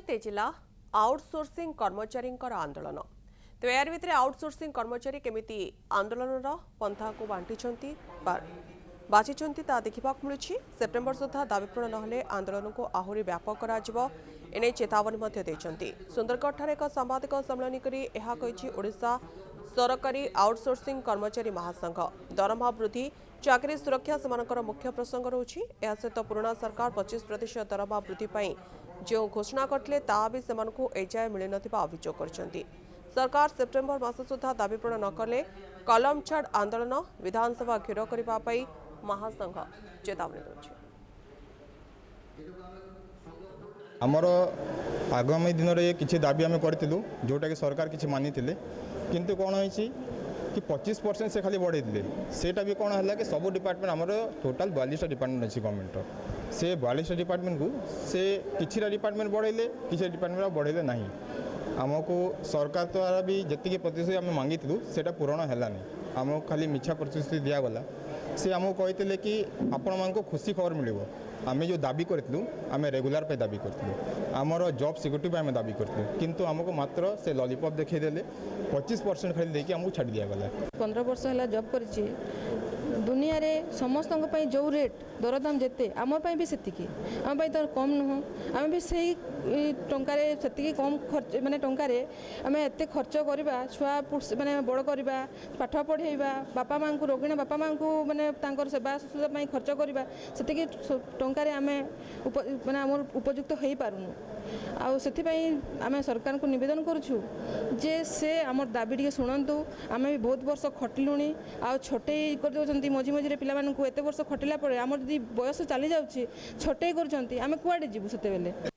तेजिला outsourcing कर्मचारी आंदोलन तो यार भितर आउटसोर्सिंग कर्मचारी केमिति आंदोलन पंथा को बांटी देखा मिलूँ सेप्टेम्बर सुधा दाबी पूरण नहले आंदोलन को आहरी व्यापक एने चेतावनी सुंदरगढ़ एक सांबादिक सम्मेलन कर ओडिशा सरकारी आउटसोर्सिंग कर्मचारी महासंघ दरमा वृद्धि चाकरी सुरक्षा सेमानकर मुख्य प्रसंग रही सहित पुराना सरकार 25% दरमा वृद्धि जो घोषणा करते भी सेमानकु एजाए मिल नथिबा अभियोग करछंती। सरकार सेप्टेम्बर मास सुधा दाबी पूरण न कले कलम छाड़ आंदोलन विधानसभा घेर करने महासंघ चेतावनी देछि। आमर आगामी दिन में किसी दाबी आम करूँ जोटा कि सरकार किसी मानी किंतु कौन हो कि 25% से खाली बढ़े सेटा भी कौन है कि सब डिपार्टमेंट आमर टोटाल 42टा डिपार्टमेंट अच्छी गवर्नमेंट से 42टा डिपार्टमेंट को से किसी डिपार्टमेंट बढ़ेले किसी डिपार्टमेंट बढ़ेले ना आमको सरकार द्वारा भी जी प्रतिश्रुति आम मांगी से पूरण है आमको खाली मिछा प्रतिश्रुति दिगला से आमको कहते कि आपण मानक खुशी खबर मिले आम जो दाबी करूँ आम रेगुलर पे दाबी करूँ आमर जॉब सिक्योरिटी आम दाबी करूँ किंतु आमको मात्र से लॉलीपॉप देखदेले 25% खाली देके आमको छाड़ दिगला। 15 वर्ष है जॉब कर दुनिया रे समस्त जो रेट दरदाम जिते आम भी से आम तो कम नुह आम भी से टंकार से कम खर्च मानने टंकार आम एत खर्च करवा छुआ मानने बड़ करवा पाठ पढ़ेवा बापा माँ को रोगिणी बापा माँ को मानने सेवा शुश्रूषा खर्च करवा से टंकार आम मानने आम उपयुक्त हो पारूनु आम सरकार को निवेदन करुँ जे से आम दाबी टे शुणु आम भी बहुत वर्ष खटिलुणी आ छोटे कर मझी मझे पिला एत वर्ष खटिला आम जब बयस चली जाऊँगी छोटे कर कुआड़े जीवु से।